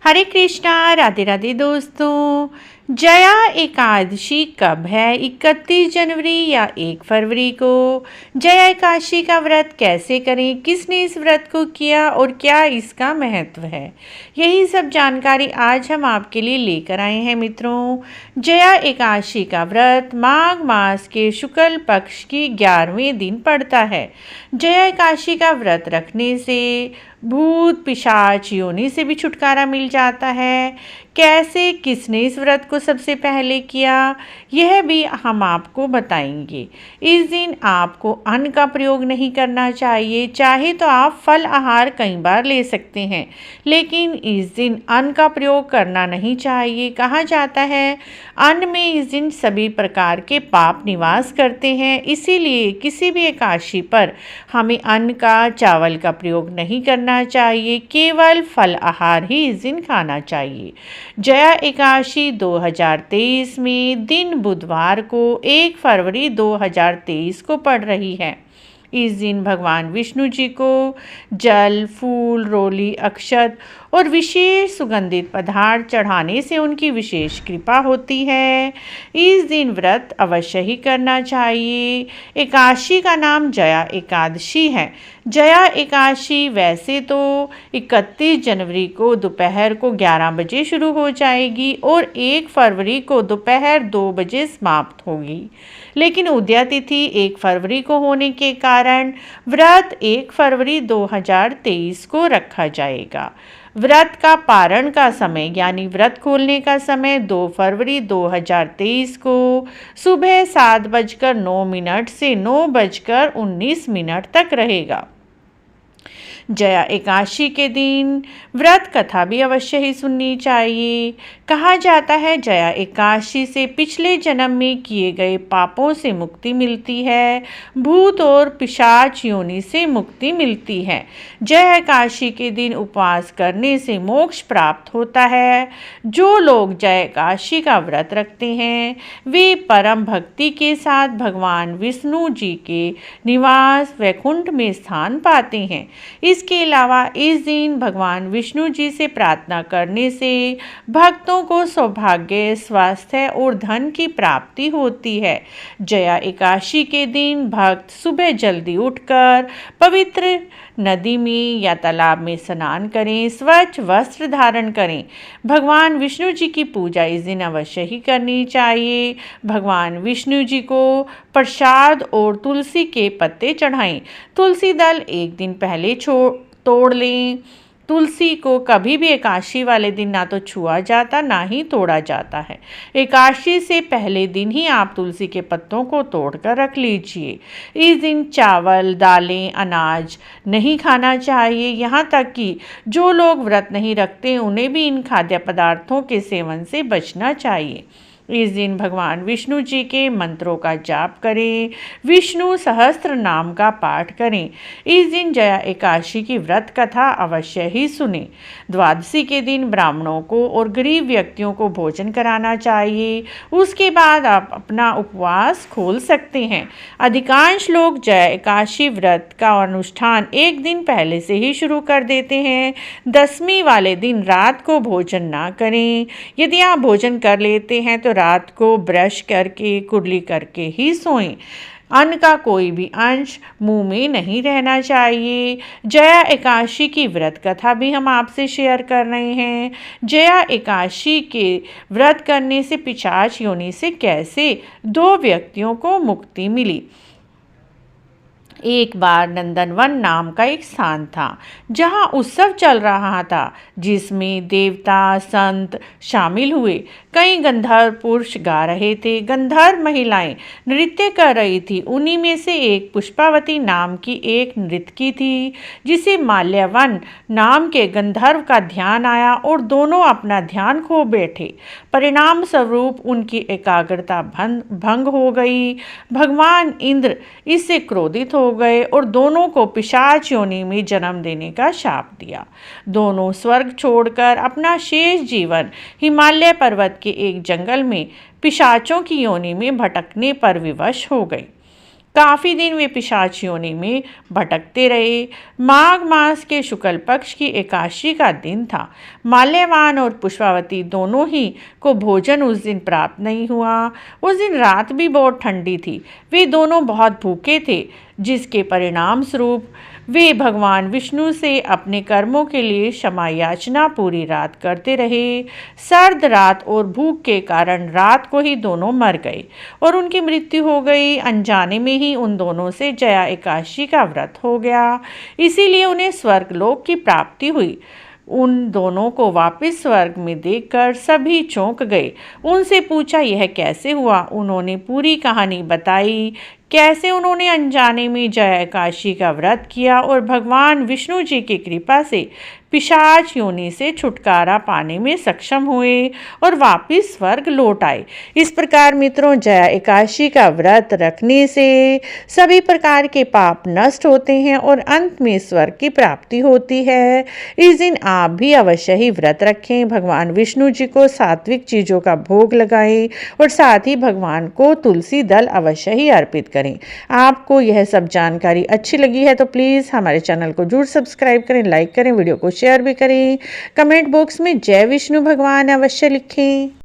हरे कृष्णा, राधे राधे दोस्तों। जया एकादशी कब है? 31 जनवरी या 1 फरवरी को। जया एकादशी का व्रत कैसे करें, किसने इस व्रत को किया और क्या इसका महत्व है, यही सब जानकारी आज हम आपके लिए लेकर आए हैं मित्रों। जया एकादशी का व्रत माघ मास के शुक्ल पक्ष की 11वें दिन पड़ता है। जया एकादशी का व्रत रखने से भूत पिशाच योनि से भी छुटकारा मिल जाता है। कैसे, किसने इस व्रत को सबसे पहले किया, यह भी हम आपको बताएंगे। इस दिन आपको अन्न का प्रयोग नहीं करना चाहिए। चाहे तो आप फल आहार कई बार ले सकते हैं, लेकिन इस दिन अन्न का प्रयोग करना नहीं चाहिए। कहा जाता है अन्न में इस दिन सभी प्रकार के पाप निवास करते हैं, इसीलिए किसी भी एकादशी पर हमें अन्न का, चावल का प्रयोग नहीं करना चाहिए। केवल फल आहार ही इस दिन खाना चाहिए। जया एकादशी 2023 में दिन बुधवार को 1 फरवरी 2023 को पड़ रही है। इस दिन भगवान विष्णु जी को जल, फूल, रोली, अक्षत और विशेष सुगंधित पदार्थ चढ़ाने से उनकी विशेष कृपा होती है। इस दिन व्रत अवश्य ही करना चाहिए। एकादशी का नाम जया एकादशी है। जया एकादशी वैसे तो 31 जनवरी को दोपहर को 11 बजे शुरू हो जाएगी और 1 फरवरी को दोपहर 2 बजे समाप्त होगी, लेकिन उदया तिथि 1 फरवरी को होने के कारण व्रत 1 फरवरी 2023 को रखा जाएगा। व्रत का पारण का समय यानी व्रत खोलने का समय 2 फरवरी 2023 को सुबह 7:09 से 9:19 तक रहेगा। जया एकादशी के दिन व्रत कथा भी अवश्य ही सुननी चाहिए। कहा जाता है जया एकादशी से पिछले जन्म में किए गए पापों से मुक्ति मिलती है, भूत और पिशाच योनि से मुक्ति मिलती है। जया एकादशी के दिन उपवास करने से मोक्ष प्राप्त होता है। जो लोग जया एकादशी का व्रत रखते हैं वे परम भक्ति के साथ भगवान विष्णु जी के निवास वैकुंठ में स्थान पाते हैं। इसके अलावा इस दिन भगवान विष्णु जी से प्रार्थना करने से भक्तों को सौभाग्य, स्वास्थ्य और धन की प्राप्ति होती है। जया एकादशी के दिन भक्त सुबह जल्दी उठकर पवित्र नदी में या तालाब में स्नान करें, स्वच्छ वस्त्र धारण करें। भगवान विष्णु जी की पूजा इस दिन अवश्य ही करनी चाहिए। भगवान विष्णु जी को प्रसाद और तुलसी के पत्ते चढ़ाएं। तुलसी दल एक दिन पहले तोड़ लें। तुलसी को कभी भी एकादशी वाले दिन ना तो छुआ जाता ना ही तोड़ा जाता है। एकादशी से पहले दिन ही आप तुलसी के पत्तों को तोड़कर रख लीजिए। इस दिन चावल, दालें, अनाज नहीं खाना चाहिए। यहाँ तक कि जो लोग व्रत नहीं रखते उन्हें भी इन खाद्य पदार्थों के सेवन से बचना चाहिए। इस दिन भगवान विष्णु जी के मंत्रों का जाप करें, विष्णु सहस्त्र नाम का पाठ करें। इस दिन जया एकादशी की व्रत कथा अवश्य ही सुनें। द्वादशी के दिन ब्राह्मणों को और गरीब व्यक्तियों को भोजन कराना चाहिए। उसके बाद आप अपना उपवास खोल सकते हैं। अधिकांश लोग जया एकादशी व्रत का अनुष्ठान एक दिन पहले से ही शुरू कर देते हैं। दसवीं वाले दिन रात को भोजन ना करें। यदि आप भोजन कर लेते हैं तो रात को ब्रश करके, कुर्ली करके ही सोएं। अन्न का कोई भी अंश मुंह में नहीं रहना चाहिए। जया एकादशी की व्रत कथा भी हम आपसे शेयर कर रहे हैं। जया एकादशी के व्रत करने से पिशाच योनि से कैसे 2 व्यक्तियों को मुक्ति मिली। एक बार नंदनवन नाम का एक स्थान था जहां उत्सव चल रहा था, जिसमें देवता संत शामिल हुए। कई गंधर्व पुरुष गा रहे थे, गंधर्व महिलाएं नृत्य कर रही थी। उन्हीं में से एक पुष्पावती नाम की एक नर्तकी थी, जिसे माल्यवन नाम के गंधर्व का ध्यान आया और दोनों अपना ध्यान खो बैठे। परिणाम स्वरूप उनकी एकाग्रता भंग हो गई। भगवान इंद्र इससे क्रोधित हो गए और दोनों को पिशाच योनि में जन्म देने का शाप दिया। दोनों स्वर्ग छोड़कर अपना शेष जीवन हिमालय पर्वत के एक जंगल में पिशाचों की योनि में भटकने पर विवश हो गए। काफ़ी दिन वे पिशाच योनि में भटकते रहे। माघ मास के शुक्ल पक्ष की एकादशी का दिन था। माल्यवान और पुष्पावती दोनों ही को भोजन उस दिन प्राप्त नहीं हुआ। उस दिन रात भी बहुत ठंडी थी। वे दोनों बहुत भूखे थे, जिसके परिणाम स्वरूप वे भगवान विष्णु से अपने कर्मों के लिए क्षमा याचना पूरी रात करते रहे। सर्द रात और भूख के कारण रात को ही दोनों मर गए और उनकी मृत्यु हो गई। अनजाने में ही उन दोनों से जया एकादशी का व्रत हो गया, इसीलिए उन्हें स्वर्गलोक की प्राप्ति हुई। उन दोनों को वापस स्वर्ग में देखकर सभी चौंक गए। उनसे पूछा यह कैसे हुआ। उन्होंने पूरी कहानी बताई, कैसे उन्होंने अनजाने में जया एकादशी का व्रत किया और भगवान विष्णु जी की कृपा से पिशाच योनि से छुटकारा पाने में सक्षम हुए और वापस स्वर्ग लौट आए। इस प्रकार मित्रों, जया एकादशी का व्रत रखने से सभी प्रकार के पाप नष्ट होते हैं और अंत में स्वर्ग की प्राप्ति होती है। इस दिन आप भी अवश्य ही व्रत रखें, भगवान विष्णु जी को सात्विक चीज़ों का भोग लगाएं और साथ ही भगवान को तुलसी दल अवश्य ही अर्पित करें। आपको यह सब जानकारी अच्छी लगी है तो प्लीज़ हमारे चैनल को जरूर सब्सक्राइब करें, लाइक करें, वीडियो को शेयर भी करें। कमेंट बॉक्स में जय विष्णु भगवान अवश्य लिखें।